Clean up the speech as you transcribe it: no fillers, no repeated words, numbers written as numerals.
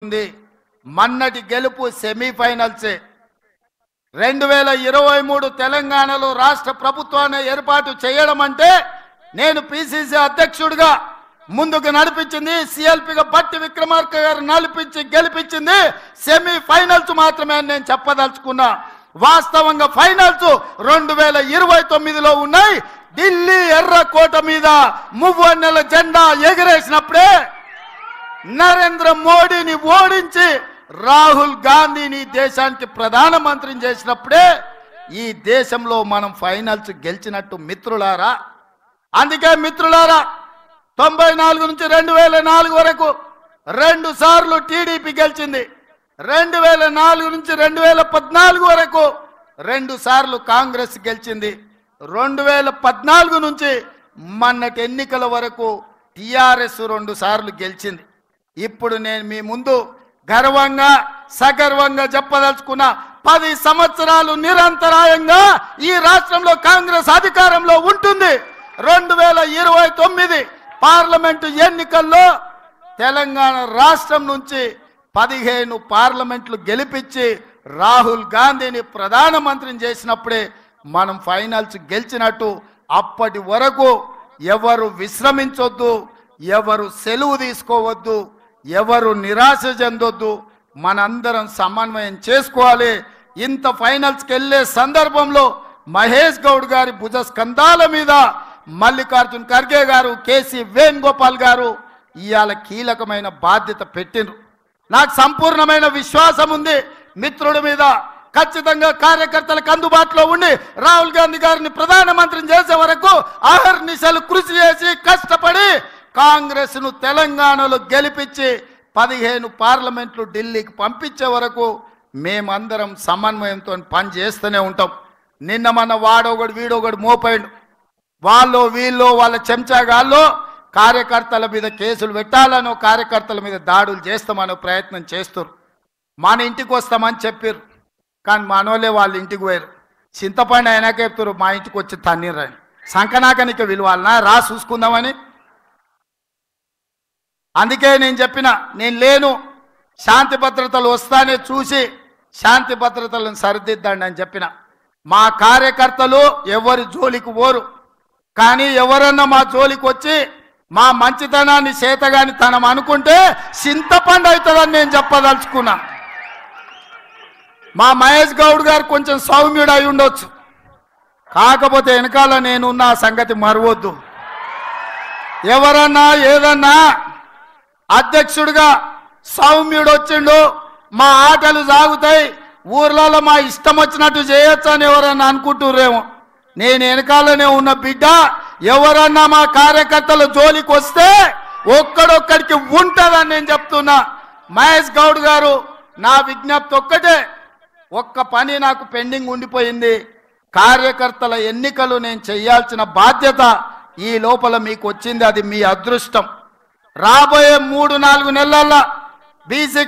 ఉంది. మన్నటి గెలుపు సెమీఫైనల్సే. 2023 తెలంగాణలో రాష్ట్ర ప్రభుత్వాన్ని ఏర్పాటు చేయడం అంటే నేను పిసిసి అధ్యక్షుడిగా ముందుకు నడిపించింది, సిఎల్పిగా బట్టి విక్రమార్క గారు నడిపించి గెలిపించింది సెమీఫైనల్స్ మాత్రమే అని నేను చెప్పదలుచుకున్నా. వాస్తవంగా ఫైనల్స్ 2029లో ఉన్నాయి. ఢిల్లీ ఎర్రకోట మీద మువ్వన్నెల జెండా ఎగిరేసినప్పుడే, నరేంద్ర మోడీని ఓడించి రాహుల్ గాంధీని దేశానికి ప్రధానమంత్రిని చేసినప్పుడే ఈ దేశంలో మనం ఫైనల్స్ గెలిచినట్టు మిత్రులారా. అందుకే మిత్రులారా, 94 నుంచి 2004 వరకు 2 సార్లు టీడీపీ గెలిచింది. 2004 నుంచి 2014 వరకు 2 సార్లు కాంగ్రెస్ గెలిచింది. 2014 నుంచి మొన్నటి ఎన్నికల వరకు టిఆర్ఎస్ 2 సార్లు గెలిచింది. ఇప్పుడు నేను మీ ముందు గర్వంగా సగర్వంగా చెప్పదలుచుకున్న 10 సంవత్సరాలు నిరంతరాయంగా ఈ రాష్ట్రంలో కాంగ్రెస్ అధికారంలో ఉంటుంది. 2029 పార్లమెంటు ఎన్నికల్లో తెలంగాణ రాష్ట్రం నుంచి 15 పార్లమెంట్లు గెలిపించి రాహుల్ గాంధీని ప్రధానమంత్రిని చేసినప్పుడే మనం ఫైనల్స్ గెలిచినట్టు. అప్పటి వరకు ఎవరు విశ్రమించొద్దు, ఎవరు సెలవు తీసుకోవద్దు, ఎవరు నిరాశ చెందొద్దు. మనందరం సమన్వయం చేసుకోవాలి. ఇంత ఫైనల్స్కి వెళ్ళే సందర్భంలో మహేష్ గౌడ్ గారి భుజ స్కంధాల మీద మల్లికార్జున్ ఖర్గే గారు, కేసీ వేణుగోపాల్ గారు ఇవాళ కీలకమైన బాధ్యత పెట్టిండ్రు. నాకు సంపూర్ణమైన విశ్వాసం ఉంది మిత్రుడి మీద. ఖచ్చితంగా కార్యకర్తలకు అందుబాటులో ఉండి రాహుల్ గాంధీ గారిని ప్రధానమంత్రిని చేసే వరకు అహర్నిశలు కృషి చేసి కష్టపడి కాంగ్రెస్ను తెలంగాణలో గెలిపించి 15 పార్లమెంట్లు ఢిల్లీకి పంపించే వరకు మేమందరం సమన్వయంతో పని చేస్తూనే ఉంటాం. నిన్న మన వాడొకడు వీడొకడు మోపాడు, వాళ్ళు వీళ్ళు వాళ్ళ చెంచాగాళ్ళు కార్యకర్తల మీద కేసులు పెట్టాలనో కార్యకర్తల మీద దాడులు చేస్తామనో ప్రయత్నం చేస్తారు. మన ఇంటికి వస్తామని చెప్పారు, కానీ మనోళ్ళే వాళ్ళ ఇంటికి పోయారు. చింతపండు అయినాక చెప్తారు మా ఇంటికి వచ్చి తన్నీరని. సంకనాకనిక విలువాలనా రా చూసుకుందామని. అందుకే నేను చెప్పిన, నేను లేను, శాంతి భద్రతలు వస్తానే చూసి శాంతి భద్రతలను సరిదిద్దండి అని చెప్పిన. మా కార్యకర్తలు ఎవరి జోలికి పోరు, కానీ ఎవరన్నా మా జోలికి వచ్చి మా మంచితనాన్ని చేతగాని తనం అనుకుంటే చింతపండు అవుతుందని నేను చెప్పదలుచుకున్నా. మా మహేష్ గౌడ్ గారు కొంచెం సౌమ్యుడు అయి ఉండొచ్చు, కాకపోతే వెనకాల నేనున్న సంగతి మరవద్దు. ఎవరన్నా ఏదన్నా అధ్యక్షుడిగా సౌమ్యుడు వచ్చిండు, మా ఆటలు సాగుతాయి, ఊర్లలో మా ఇష్టం వచ్చినట్టు చేయొచ్చు అని ఎవరన్నా అనుకుంటుర్రేమో. నేను వెనకాలనే ఉన్న బిడ్డ. ఎవరన్నా మా కార్యకర్తల జోలికి వస్తే ఒక్కడొక్కడికి ఉంటుందని నేను చెప్తున్నా. మహేష్ గౌడ్ గారు, నా విజ్ఞప్తి ఒక్కటే, ఒక్క పని నాకు పెండింగ్ ఉండిపోయింది. కార్యకర్తల ఎన్నికలు నేను చేయాల్సిన బాధ్యత ఈ లోపల మీకు వచ్చింది. అది మీ అదృష్టం. రాబోయే 3-4 నెలల్లో బీసీ